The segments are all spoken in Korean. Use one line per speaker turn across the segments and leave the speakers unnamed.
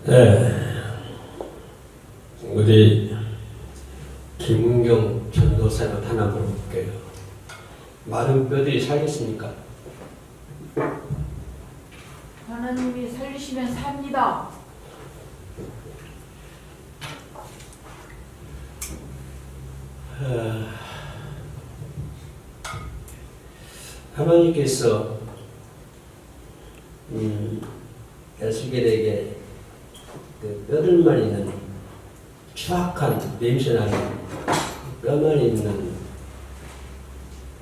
네, 우리 김은경 전도사님 하나 물어볼게요. 마른 뼈들이 살겠습니까?
하나님이 살리시면 삽니다.
하나님께서 에스겔에게 그 뼈들만 있는 추악한 냄새나는 뼈만 있는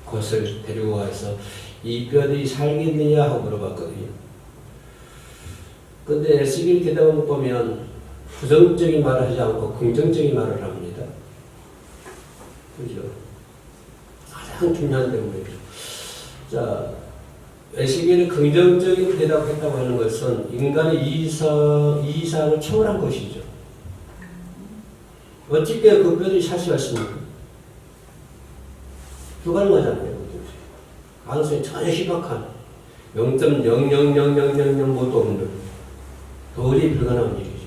곳을 데리고 와서 이 뼈들이 살겠느냐 하고 물어봤거든요. 근데 에스겔 대답을 보면 부정적인 말을 하지 않고 긍정적인 말을 합니다. 그죠? 가장 중요한 대목이죠. 자, 에스겔이 긍정적인 대답했다고 하는 것은 인간의 이상을 초월한 것이죠. 어떻게 그 뼈들이 살 수가 있습니까? 불가능하잖아요. 가능성이 전혀 희박한 0.0000000 못 없는 도저히 불가능한 일이죠.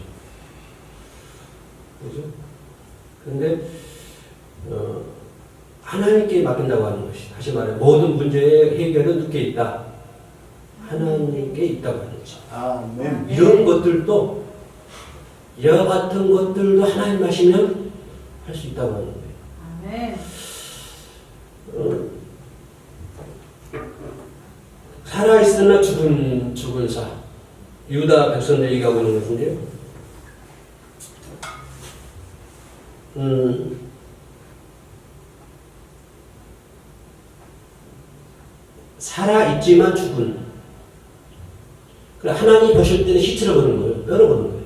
그죠? 근데 하나님께 맡긴다고 하는 것이 다시 말해 모든 문제의 해결은 누구께 있다? 하나님께 있다고 하는 거죠.
아멘.
이런 것들도 이와 같은 것들도 하나님 하시면 할 수 있다고 하는 거예요.
아멘.
살아있으나 죽은 사. 유다 백성들 얘기하고 있는 것인데요. 살아있지만 죽은. 하나님이 보실 때는 시체를 보는 거예요. 뼈를 보는 거예요.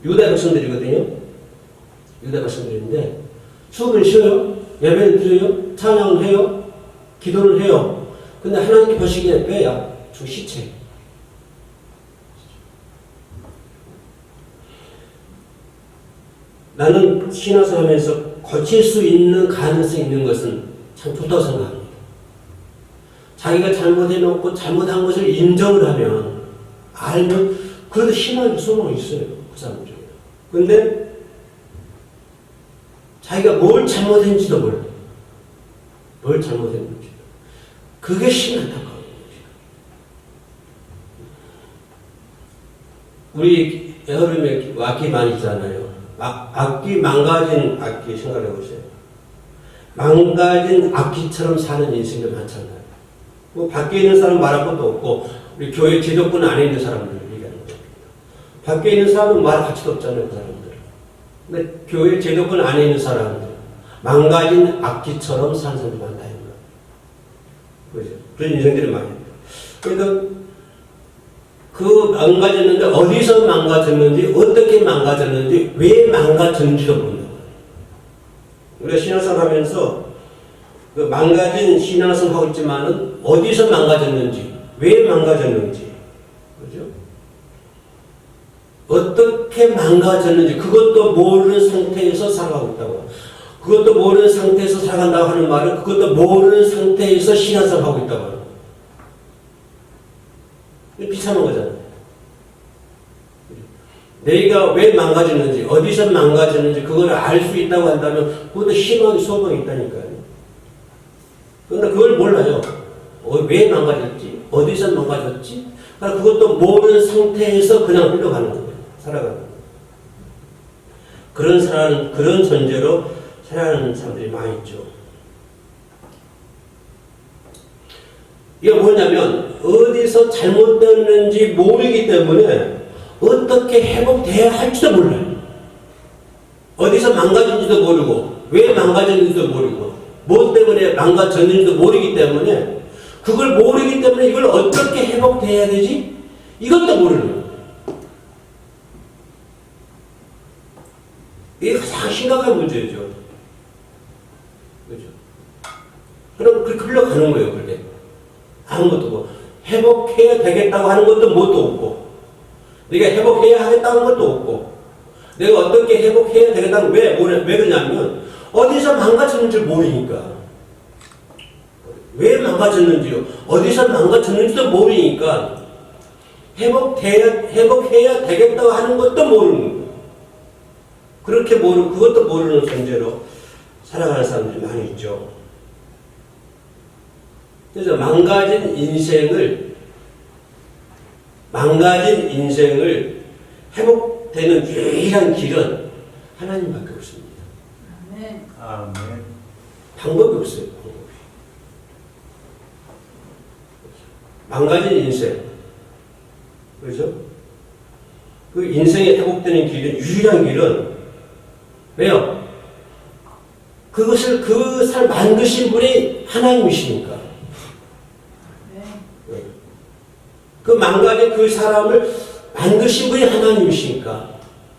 유다 백성들이거든요. 유다 백성들인데 숨을 쉬어요. 예배를 드려요. 찬양을 해요. 기도를 해요. 근데 하나님께 보시기에 뼈야. 죽은 시체. 나는 신앙생활 하면서 고칠 수 있는 가능성이 있는 것은 참 좋다고 생각합니다. 자기가 잘못해놓고 잘못한 것을 인정을 하면, 알면, 그래도 희망이 소망이 있어요. 그 사람 중에. 근데, 자기가 뭘 잘못했는지도 몰라요. 뭘 잘못했는지. 그게 심각한 거예요. 우리 여름에 악기 많이 있잖아요. 악기, 망가진 악기 생각해 보세요. 망가진 악기처럼 사는 인생도 많잖아요. 뭐 밖에 있는 사람 말할 것도 없고 우리 교회 제도권 안에 있는 사람들 얘기하는 겁니다. 밖에 있는 사람은 말할 가치도 없잖아요. 그 사람들. 근데 교회 제도권 안에 있는 사람들 망가진 악기처럼 사는 사람들이 많다. 그죠? 그런 인생들이 많이 있다. 그러니까 그 망가졌는데 어디서 망가졌는지 어떻게 망가졌는지 왜 망가졌는지도 모른다고. 우리가 신앙생활 하면서 그 망가진 신앙생활 하고 있지만은 어디서 망가졌는지 왜 망가졌는지 그죠? 어떻게 망가졌는지 그것도 모르는 상태에서 살아가고 있다고. 그것도 모르는 상태에서 살아간다고 하는 말은 그것도 모르는 상태에서 신앙생활 하고 있다고 하는 거예요. 비참한 거잖아요. 내가 왜 망가졌는지, 어디서 망가졌는지, 그걸 알 수 있다고 한다면, 그것도 희망이, 소망이 있다니까요. 그런데 그걸 몰라요. 왜 망가졌지? 어디서 망가졌지? 그러니까 그것도 모르는 상태에서 그냥 흘러가는 거예요. 살아가는 거예요. 그런 존재로 살아가는 사람들이 많이 있죠. 이게 뭐냐면 어디서 잘못됐는지 모르기 때문에 어떻게 회복돼야 할지도 몰라요. 어디서 망가진지도 모르고 왜 망가졌는지도 모르고 뭐 때문에 망가졌는지도 모르기 때문에 그걸 모르기 때문에 이걸 어떻게 회복돼야 되지? 이것도 모르는 거예요. 이게 가장 심각한 문제죠. 그죠? 그럼 그렇게 흘러가는 거예요, 그렇게. 아무것도 없고. 회복해야 되겠다고 하는 것도 뭣도 없고. 내가 회복해야 하겠다는 것도 없고. 내가 어떻게 회복해야 되겠다는 왜 그러냐면, 어디서 망가졌는지 모르니까. 왜 망가졌는지요? 어디서 망가졌는지도 모르니까 회복해야 되겠다고 하는 것도 모르는 거예요. 그렇게 그것도 모르는 존재로 살아가는 사람들이 많이 있죠. 그래서 망가진 인생을 회복되는 유일한 길은 하나님밖에 없습니다.
아멘.
아멘.
방법이 없어요. 망가진 인생, 그렇죠? 그 인생이 회복되는 길은 유일한 길은 왜요? 그 삶 만드신 분이 하나님이시니까.
네.
그 망가진 그 사람을 만드신 분이 하나님이시니까.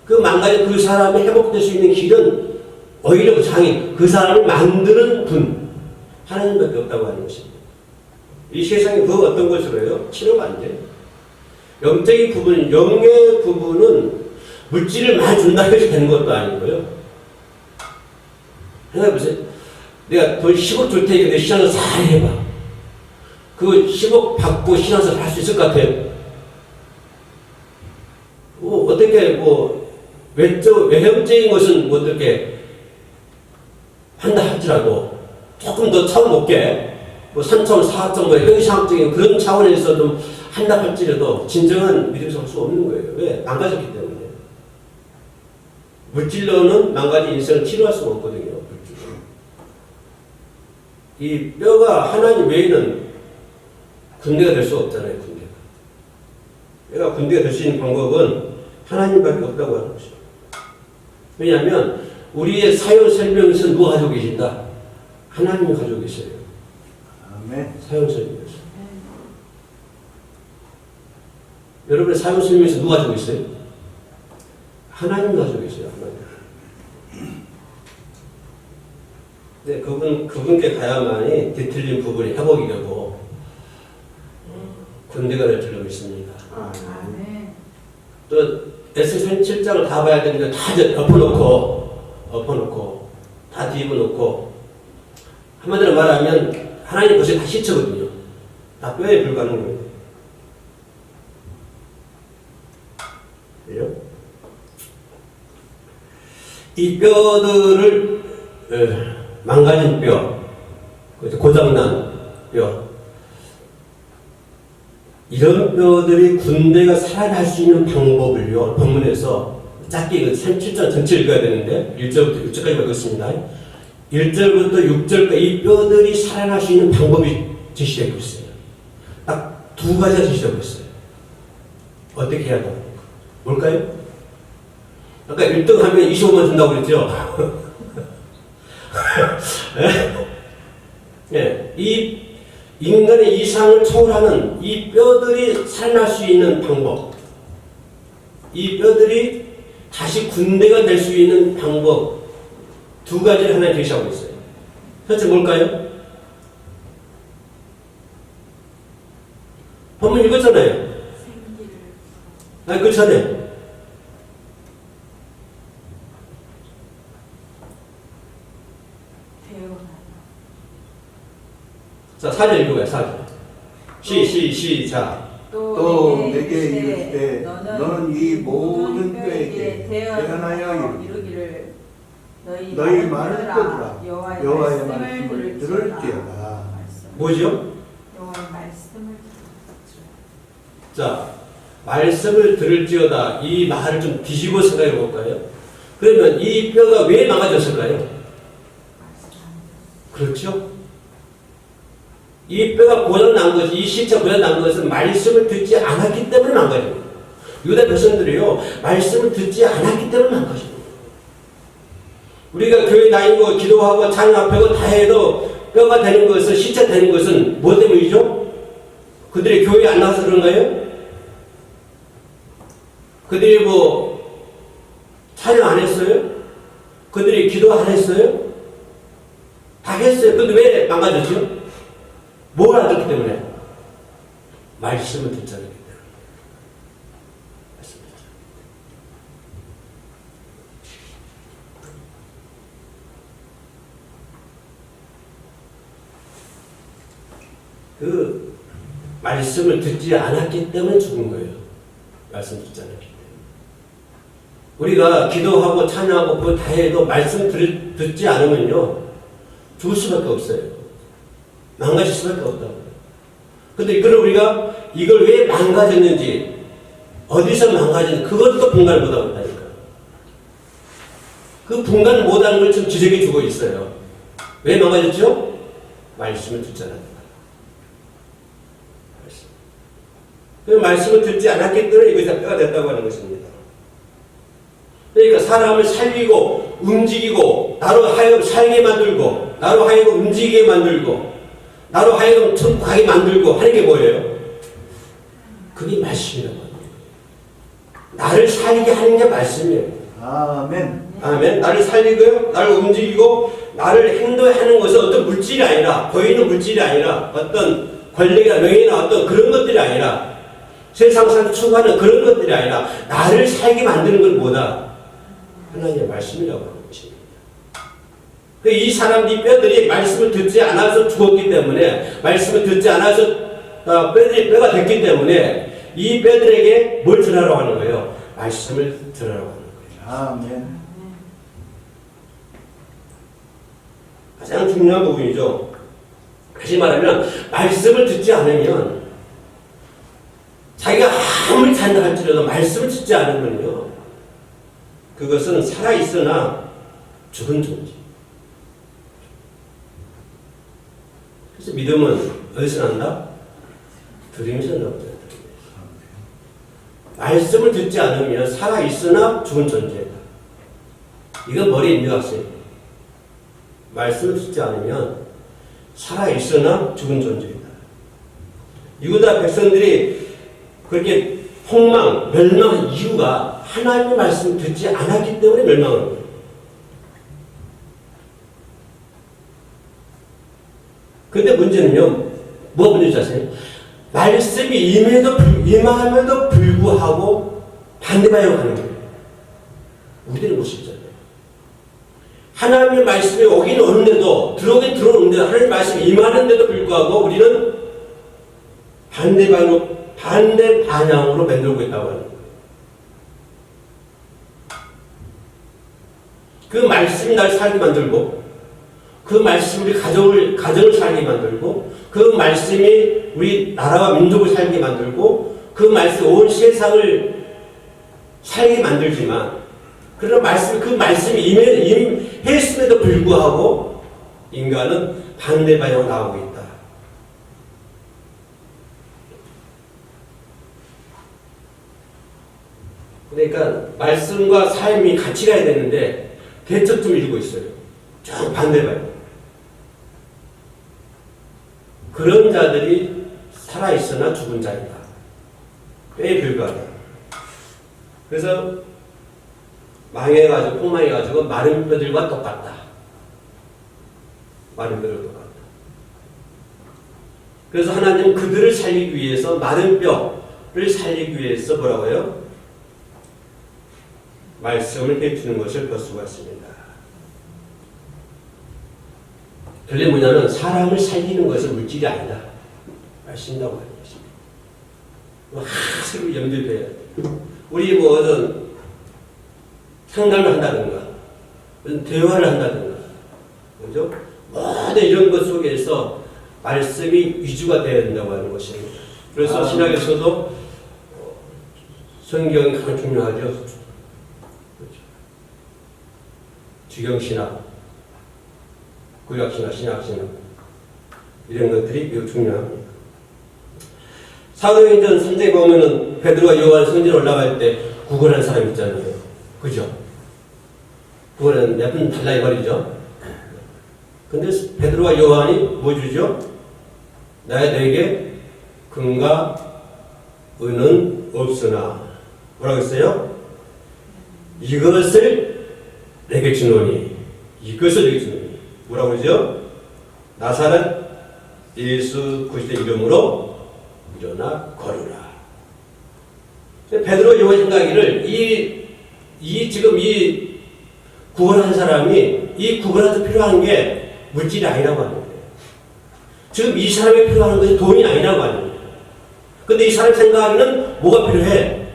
그 망가진 그 사람이 회복될 수 있는 길은 오히려 그 사람을 만드는 분, 하나님밖에 없다고 하는 것입니다. 이 세상에 그 어떤 것으로 해요? 치료가 안 돼요. 영적인 부분, 영의 부분은 물질을 많이 준다고 해서 되는 것도 아니고요. 생각해보세요. 내가 돈 10억 줄 테니까 내 신앙을 잘 해봐. 그 10억 받고 신앙생활 할 수 있을 것 같아요. 어떻게, 외형적인 것은 어떻게 한다 할지라도 조금 더 차원 높게, 3차원, 4차원, 형이상학적인 그런 차원에서 좀 한다 할지라도 진정한 믿음에서 할 수 없는 거예요. 왜? 망가졌기 때문에. 물질로는 망가진 인생을 치료할 수가 없거든요. 물질로. 이 뼈가 하나님 외에는 군대가 될 수 없잖아요. 군대가. 뼈가 군대가 될 수 있는 방법은 하나님밖에 없다고 하는 것이죠. 왜냐하면 우리의 사용 설명에서 누가 가지고 계신다? 하나님이 가지고 계세요.
아멘.
사용 설명에서. 여러분의 사용 설명에서 누가 가지고 있어요? 하나님 가지고 계세요. 하나님. 네, 그분께 가야만이 뒤틀린 부분이 회복이 되고 군대가 될 줄로 믿습니다.
아멘.
또 에스겔 7장을 다 봐야 되는데 다 엎어놓고 다 뒤집어놓고 한마디로 말하면 하나님 것이 다 시체거든요. 다 뼈에 불과한 거예요. 그래요? 이 뼈들을 망가진 뼈, 고장난 뼈, 이런 뼈들이 군대가 살아날 수 있는 방법을요, 본문에서 짧게 7장 전체 읽어야 되는데 1절부터 6절까지 읽었습니다. 1절부터 6절까지 이 뼈들이 살아날 수 있는 방법이 제시되고 있어요. 딱 두 가지가 제시되고 있어요. 어떻게 해야 되나? 뭘까요? 아까 1등 하면 25만 준다고 그랬죠? 네. 이 인간의 이상을 초월하는 이 뼈들이 살아날 수 있는 방법, 이 뼈들이 다시 군대가 될 수 있는 방법 두 가지를 하나 제시하고 있어요. 첫째 뭘까요? 본문 읽었잖아요. 아니, 그렇잖아요. 자, 4절 읽어봐요, 4절. 시작.
또 내게 이르되 너는 이 모든 뼈에게 태어나여
이르기를
너희 말을 듣으라. 여호와의 말씀을 들을지어다.
뭐죠?
여호와의 말씀을
자, 말씀을 들을지어다. 이 말을 좀 뒤집어 생각해 볼까요? 그러면 이 뼈가 왜 망가졌을까요? 그렇죠? 이 뼈가 고장난 것이, 이 시체 고장난 것은 말씀을 듣지 않았기 때문에 망가집니다. 유다 백성들이요, 말씀을 듣지 않았기 때문에 망가집니다. 우리가 교회 다니고 기도하고 찬양하고 다 해도 뼈가 되는 것은, 시체 되는 것은 뭐 때문이죠? 그들이 교회에 안 나와서 그런가요? 그들이 찬양 안 했어요? 그들이 기도 안 했어요? 다 했어요. 근데 왜 망가졌죠? 뭘 안 듣기 때문에? 말씀을 듣지 않기 때문에. 말씀을 듣지. 그 말씀을 듣지 않았기 때문에 죽은 거예요. 말씀 듣지 않았기 때문에. 우리가 기도하고 찬양하고 그거 다 해도 말씀 듣지 않으면요, 죽을 수밖에 없어요. 망가질 수밖에 없다고요. 근데 그걸 우리가 이걸 왜 망가졌는지, 어디서 망가졌는지, 그것도 분간을 못하고 있다니까. 그 분간 못하는 걸 좀 지적해 주고 있어요. 왜 망가졌죠? 말씀을 듣지 않았다. 그 말씀을 듣지 않았기 때문에 이것이 다 뼈가 됐다고 하는 것입니다. 그러니까 사람을 살리고 움직이고 나로 하여금 살게 만들고 나로 하여금 움직이게 만들고 나로 하여금 천국 가게 만들고 하는 게 뭐예요? 그게 말씀이라고 합니다. 나를 살게 하는 게 말씀이에요.
아멘.
아멘. 나를 살리고요, 나를 움직이고 나를 행동하는 것은 어떤 물질이 아니라, 보이는 물질이 아니라, 어떤 권력이나 명예나 어떤 그런 것들이 아니라, 세상상 추구하는 그런 것들이 아니라, 나를 살게 만드는 건 뭐다? 하나님의 말씀이라고 하는 것입니다. 이 사람들이 뼈들이 말씀을 듣지 않아서 죽었기 때문에, 말씀을 듣지 않아서 뼈들이 뼈가 됐기 때문에, 이 뼈들에게 뭘 전하라고 하는 거예요? 말씀을 전하라고 하는 거예요.
아멘.
가장 중요한 부분이죠. 다시 말하면 말씀을 듣지 않으면 자기가 아무리 잔다 할지라도 말씀을 듣지 않으면요, 그것은 살아있으나 죽은 존재. 그래서 믿음은 어디서 난다? 들으면서 나오죠. 말씀을 듣지 않으면 살아있으나 죽은 존재다. 이건 머리에 입력하세요. 말씀을 듣지 않으면 살아있으나 죽은 존재이다. 유다 백성들이 그렇게 폭망, 멸망한 이유가 하나님의 말씀을 듣지 않았기 때문에 멸망한 거예요. 그런데 문제는요, 뭐가 문제인지 아세요? 말씀이 임함에도 불구하고 반대 방향으로 가는 거예요. 우리는 못 쉽잖아요. 하나님의 말씀이 오긴 오는데도, 들어오긴 들어오는데, 하나님의 말씀이 임하는데도 불구하고 우리는 반대 방향으로 만들고 있다고 하는 거예요. 그 말씀이 날 살게 만들고, 그 말씀이 우리 가정을 살게 만들고, 그 말씀이 우리 나라와 민족을 살게 만들고, 그 말씀이 온 세상을 살게 만들지만, 그런 말씀, 그 말씀이 임했음에도 불구하고 인간은 반대 방향으로 나오고 있다. 그러니까 말씀과 삶이 같이 가야 되는데 대척점을 이루고 있어요. 쭉 반대 방향. 그런 자들이 살아있으나 죽은 자이다. 꽤 불가하다. 그래서 망해가지고 폭망해가지고 마른 뼈들과 똑같다. 마른 뼈들과 똑같다. 그래서 하나님은 그들을 살리기 위해서 마른 뼈를 살리기 위해서 뭐라고요? 말씀을 해주는 것을 볼 수가 있습니다. 결론이 뭐냐면 사람을 살리는 것은 물질이 아니다. 말씀이라고 하는 것입니다. 항상 염두해야 돼요. 우리 뭐 어떤 상담을 한다든가, 대화를 한다든가, 그죠? 모든 이런 것 속에서 말씀이 위주가 되어야 된다고 하는 것입니다. 그래서 신학에서도 성경이 가장 중요하죠. 그렇죠. 주경신학, 구약신학, 신약신학 이런 것들이 매우 중요합니다. 사도행전 3장에 보면은 베드로가 요한 성전에 올라갈 때 구걸한 사람 있잖아요. 그죠? 그거는 몇 분 달라 이 말이죠. 근데 베드로와 요한이 뭐 주죠? 너에게 금과 은은 없으나 뭐라고 했어요? 이것을 내게 주노니, 이것을 내게 주노니 뭐라고 그러죠? 나사렛 예수 그리스도의 이름으로 일어나 걸으라. 베드로 요한 생각하기를 지금 이 구원한 사람이 이 구원한테 필요한 게 물질이 아니라고 하는 거예요. 지금 이 사람이 필요한 것이 돈이 아니라고 하는 거예요. 근데 이 사람 생각하기는 뭐가 필요해?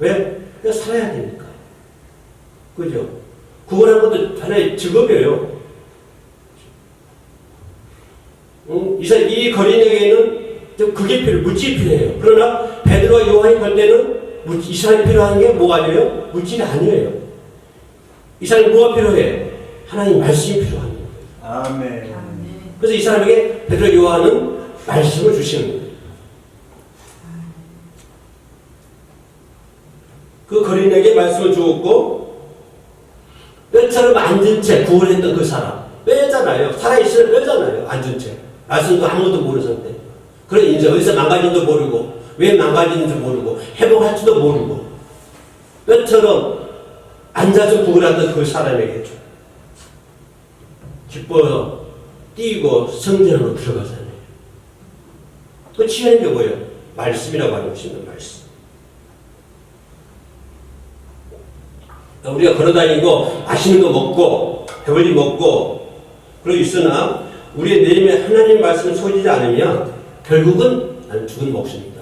왜? 그냥 살아야 되니까. 그죠? 구원한 것도 하나의 직업이에요. 이 거린에게는 좀 그게 물질이 필요해요. 그러나 베드로와 요한이 볼 때는 이 사람이 필요한 게 뭐가 아니에요? 물질이 아니에요. 이 사람이 뭐가 필요해? 하나님 말씀이 필요한 거예요.
아멘.
그래서 이 사람에게 베드로 요한은 말씀을 주시는 거예요. 그 거린에게 말씀을 주었고 뼈처럼 앉은 채 구원했던 그 사람 뼈잖아요. 살아있으면 뼈잖아요. 앉은 채 말씀도 아무것도 모르는 상태. 그래 이제 어디서 망가진지도 모르고 왜 망가지는지 모르고 회복할지도 모르고 뼈처럼 앉아서 구원했던 그 사람에게 기뻐서 뛰고 성전으로 들어가잖아요. 그 취하는 게 뭐예요? 말씀이라고 하는 것입니다. 말씀. 우리가 걸어다니고 맛있는 거 먹고 배불리 먹고 그러고 있으나 우리의 내림에 하나님 말씀을 소지지 않으면 결국은 나는 죽은 목숨이다.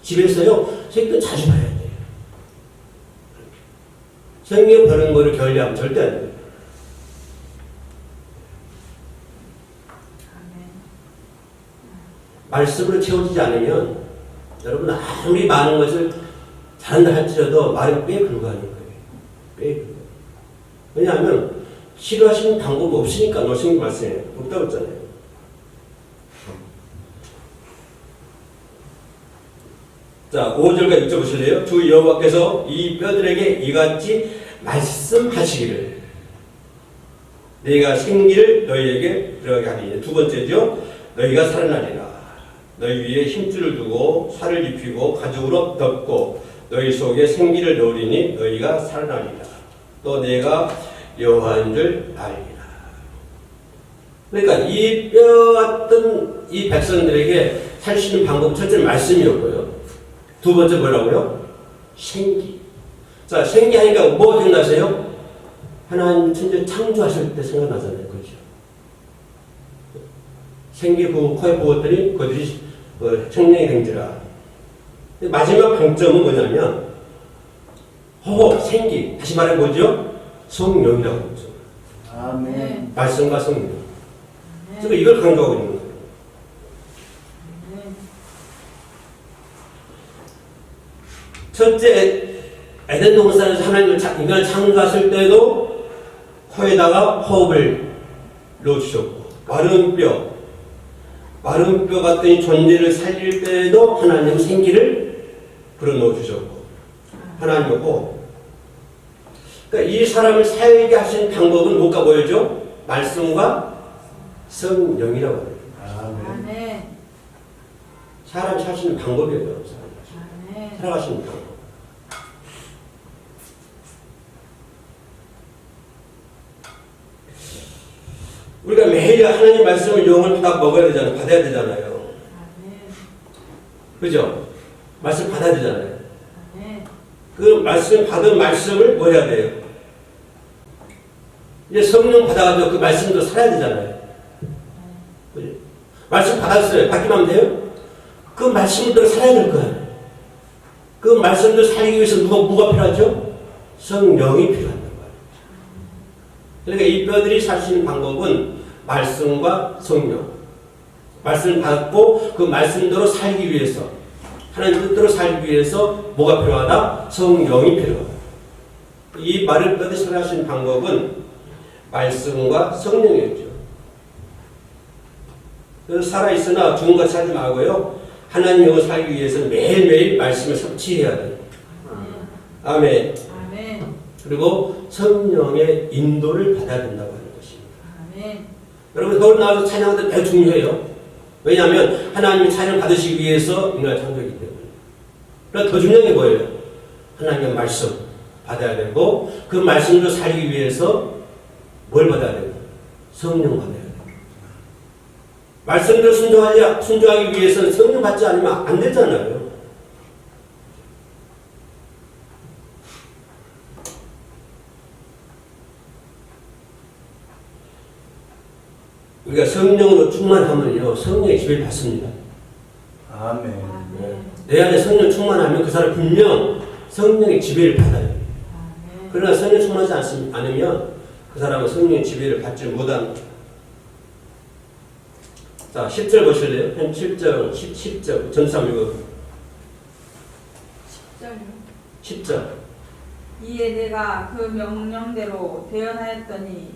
집에서요 새끼는 자주 봐야 돼요. 성경 보는 거를 게을리하면 절대 안 돼요. 말씀으로 채워지지 않으면 여러분 아무리 많은 것을 잘한다 할지라도 말은 꽤 불가하는 거예요. 꽤 불가해요. 왜냐하면 싫어하시는 방법이 없으니까 성경 말씀에 없다고 했잖아요. 자, 5절까지 읽어보실래요? 주 여호와께서 이 뼈들에게 이같이 말씀하시기를 너희가 생기를 너희에게 들어가게 하리니. 두 번째죠. 너희가 살아나리라. 너희 위에 힘줄을 두고 살을 입히고 가죽으로 덮고 너희 속에 생기를 넣으리니 너희가 살아나리라. 또 내가 여호와인 줄 알리라. 그러니까 이 뼈 같은 이 백성들에게 살 수 있는 방법은 첫째 말씀이었고요. 두 번째 뭐라고요? 생기. 자, 생기하니까 뭐 생각나세요? 하나님 천재 창조하실 때 생각나잖아요. 그렇죠? 생기 부어 코에 부었더니 그들이 생명이 생기라. 마지막 방점은 뭐냐면 호흡, 생기. 다시 말해 뭐죠? 성령이라고 하죠.
아멘.
말씀과 성령. 제가 이걸 강조하고 있는 거예요. 첫째, 에덴 동산에서 하나님을 인간을 창조하실 때도 코에다가 호흡을 넣어주셨고 마른 뼈 같은 이 존재를 살릴 때에도 하나님 생기를 불어넣어 주셨고 하나님이고 그러니까 이 사람을 살게 하신 방법은 뭐가 보여죠? 말씀과 성령이라고 합니다.
아멘.
사람이 사시는 방법이에요. 살아가시는 방법. 우리가 매일 하나님 말씀을 영을 다 먹어야 되잖아요. 받아야 되잖아요. 그죠? 말씀 받아야 되잖아요. 그 말씀 받은 말씀을 뭐 해야 돼요? 이제 성령 받아가지고 그 말씀도 살아야 되잖아요. 그죠? 말씀 받았어요. 받기만 하면 돼요? 그 말씀대로 살아야 될 거예요. 그 말씀대로 살기 위해서 뭐가 필요하죠? 성령이 필요하단 말이에요. 그러니까 이 뼈들이 살 수 있는 방법은 말씀과 성령. 말씀을 받고 그 말씀대로 살기 위해서 하나님 뜻대로 살기 위해서 뭐가 필요하다? 성령이 필요하다. 이 말을 뼈들이 살아가시는 방법은 말씀과 성령이었죠. 그래서 살아있으나 죽은같이 살지 말고요. 하나님 영을 살기 위해서는 매일매일 말씀을 섭취해야 돼요. 아멘.
아멘.
그리고 성령의 인도를 받아야 된다고 하는 것입니다.
아멘.
여러분 서울 나와서 찬양하는 데 매우 중요해요. 왜냐하면 하나님이 찬양 받으시기 위해서 인간을 창조했기 때문에. 그러니까 더 중요한 게 뭐예요? 하나님의 말씀 받아야 되고 그 말씀으로 살기 위해서 뭘 받아야 되고 성령 받아야 돼요. 말씀대로 순종하기 위해서는 성령 받지 않으면 안 되잖아요. 우리가 성령으로 충만하면요, 성령의 지배를 받습니다.
아멘.
내 안에 성령 충만하면 그 사람 분명 성령의 지배를 받아요.
아멘.
그러나 성령 충만하지 않으면 그 사람은 성령의 지배를 받지 못합니다. 자, 10절 보실래요? 한 7절, 10절, 전삼 읽어.
10절요.
10절.
이에 내가 그 명령대로 대언하였더니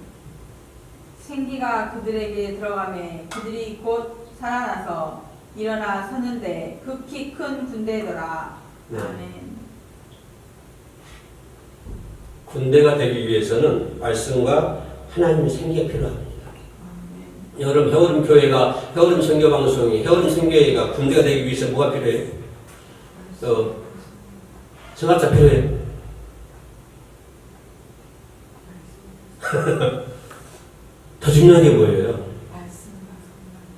생기가 그들에게 들어가매 그들이 곧 살아나서 일어나 서는데 극히 큰 군대더라.
네.
아멘.
군대가 되기 위해서는 말씀과 하나님의 생기가 필요합니다.
아멘.
여러분, 해오름 교회가, 해오름 선교 방송이, 해오름 선교회가 군대가 되기 위해서 뭐가 필요해요? 성합자 필요해요. 더 중요한 게 뭐예요?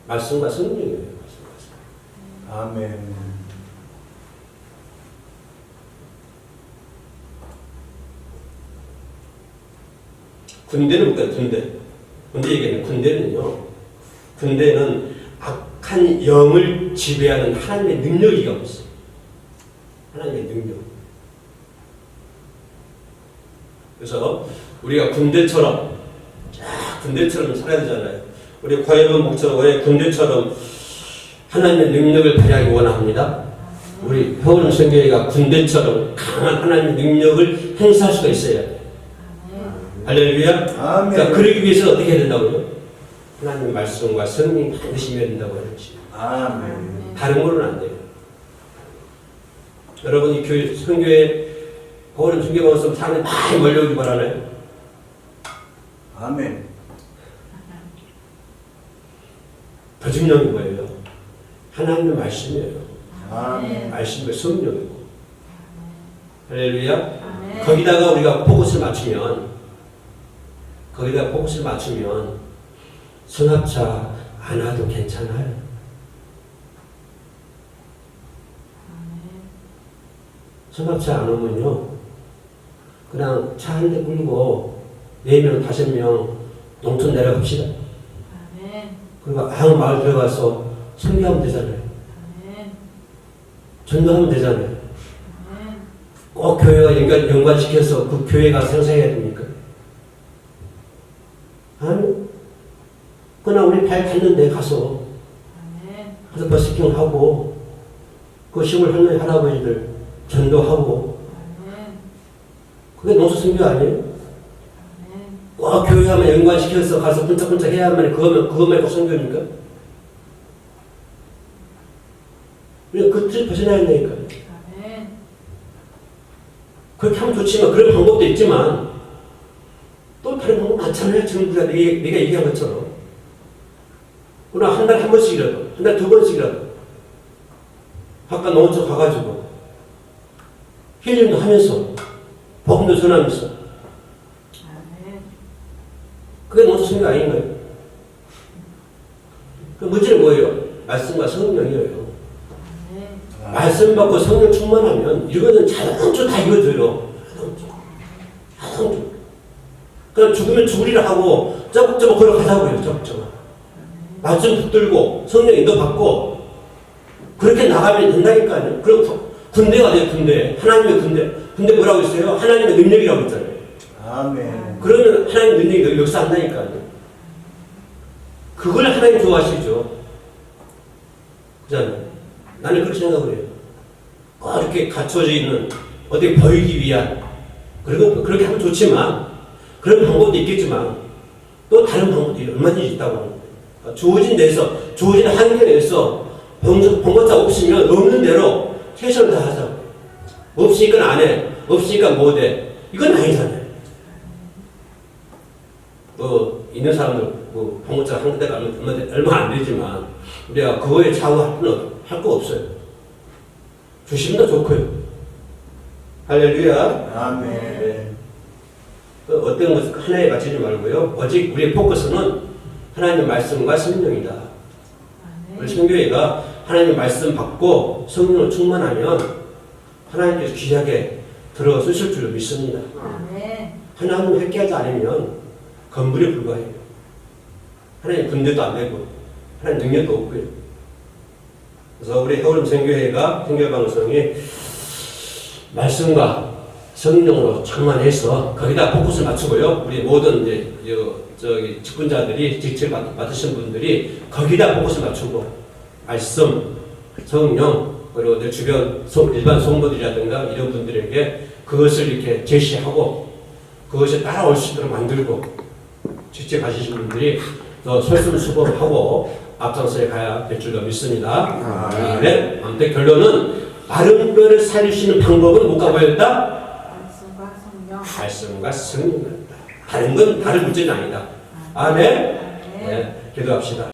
말씀과 성령이에요.
아멘.
군대는 뭘까요? 군대 얘기하는 군대는요. 군대는 악한 영을 지배하는 하나님의 능력이 없어요. 하나님의 능력. 그래서 우리가 군대처럼 살아야 되잖아요. 우리 과일원 목처럼 왜 군대처럼 하나님의 능력을 발휘하기 원합니다. 우리 해오름 선교회가 군대처럼 강한 하나님의 능력을 행사할 수가 있어야 돼요. 할렐루야.
아멘.
그러니까 그러기 위해서 어떻게 해야 된다고요? 하나님의 말씀과 성령이 반드시 임해야 된다고 하지.
아멘.
다른 거는 안 돼요. 여러분이 교회 선교회 해오름 선교방송 사람이 많이 몰려오기 바라나요?
아멘.
더 중요한 게 뭐예요? 하나님의 말씀이에요.
아멘.
말씀의 성령이고. 할렐루야.
아멘.
거기다가 우리가 포커스를 맞추면 성합차 안 와도 괜찮아요. 성합차 안 오면요, 그냥 차 한 대 끌고 4명, 5명 농촌 내려갑시다.
아멘.
그리고 아무 마을 들어가서 설교하면 되잖아요.
아멘.
전도하면 되잖아요.
아멘.
꼭 교회와 연관시켜서 그 교회가 생성해야 됩니까? 아니, 그냥 우리 발 닿는 데 가서 버스킹하고 그 시골 할머니 할아버지들 전도하고 그게 농수선교 아니에요? 꼭 교회하면 연관시켜서 가서 끈적끈적 해야만 그것만 꼭 선교입니까? 우리가 그 틀 벗어나야 된다니까요. 그렇게 하면 좋지만 그런 방법도 있지만 또 다른 방법 많잖아요. 지금 내가 얘기한 것처럼. 그러나 한 달에 한 번씩이라도, 한 달에 2번씩이라도 바깥 농어촌 가가지고 힐링도 하면서 복음도 전하면서 그게 농수선교 아닌가요? 그 문제는 뭐예요? 말씀과 성령이에요. 말씀 받고 성령 충만하면 이거는 자동적으로 다 이루어져요. 자동적으로. 그냥 죽으면 죽으리라 하고 쪼박쪼박 걸어가자고요. 쪼박쪼박. 말씀 붙들고 성령 인도받고 그렇게 나가면 된다니까요. 그럼 군대가 돼요. 군대. 하나님의 군대. 군대 뭐라고 했어요? 하나님의 능력이라고 했잖아요.
아멘.
그러면 하나님 능력이 역사한다니까요. 그걸 하나님 좋아하시죠. 그잖아요. 나는 그렇게 생각을 해요. 이렇게 갖춰져 있는, 어떻게 보이기 위한, 그리고 그렇게 하면 좋지만, 그런 방법도 있겠지만, 또 다른 방법도 얼마든지 있다고 하는 거예요. 주어진 데서, 주어진 환경에서, 번거자 없으면 없는 대로 최선을 다하자. 없으니까 안 해. 없으니까 못 해. 이건 아니잖아요. 있는 사람들, 번거자 한 군데 가면 얼마 안 되지만, 우리가 그거에 좌우할 거 없어요. 주시면 더 좋고요. 할렐루야.
아멘.
어떤 것 하나에 맞추지 말고요. 오직 우리의 포커스는 하나님의 말씀과 성령이다. 우리 성교회가 하나님의 말씀 받고 성령을 충만하면 하나님께서 귀하게 들어 쓰실 줄 믿습니다. 하나님을 회개하지 않으면 건물에 불과해요. 하나님 군대도 안 되고 하나님 능력도 없고요. 그래서 우리 해오름 선교회가 선교방송이 말씀과 성령으로 충만해서 거기다 포커스를 맞추고요. 우리 모든 이제 저기 직분자들이 직책 맡으신 분들이 거기다 포커스를 맞추고 말씀, 성령 그리고 내 주변 일반 성도들이라든가 이런 분들에게 그것을 이렇게 제시하고 그것에 따라올 수 있도록 만들고 직접 가시신 분들이 더 솔선수범하고 앞장서야 가야 될 줄로 믿습니다. 네. 아무튼 결론은 마른 뼈를 살릴 수 있는 방법은 뭐가 보였다?
말씀과 성령.
말씀과 성령이다. 다른 건 다른 문제는 아니다. 아멘. 네. 기도합시다.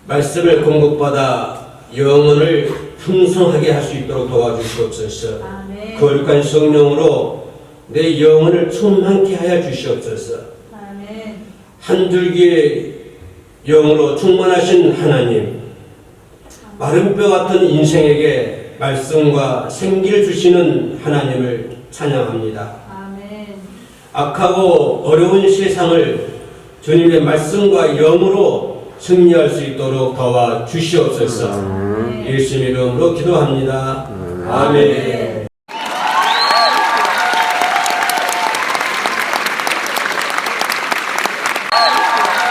말씀을 공급받아 영혼을 풍성하게 할 수 있도록 도와주시옵소서.
아멘.
거룩한 성령으로 내 영혼을 충만케 하여 주시옵소서.
아멘.
한 줄기의 영으로 충만하신 하나님, 마른 뼈 같은 인생에게 말씀과 생기를 주시는 하나님을 찬양합니다.
아멘.
악하고 어려운 세상을 주님의 말씀과 영으로 승리할 수 있도록 도와주시옵소서. 예수님 이름으로 기도합니다. 아멘.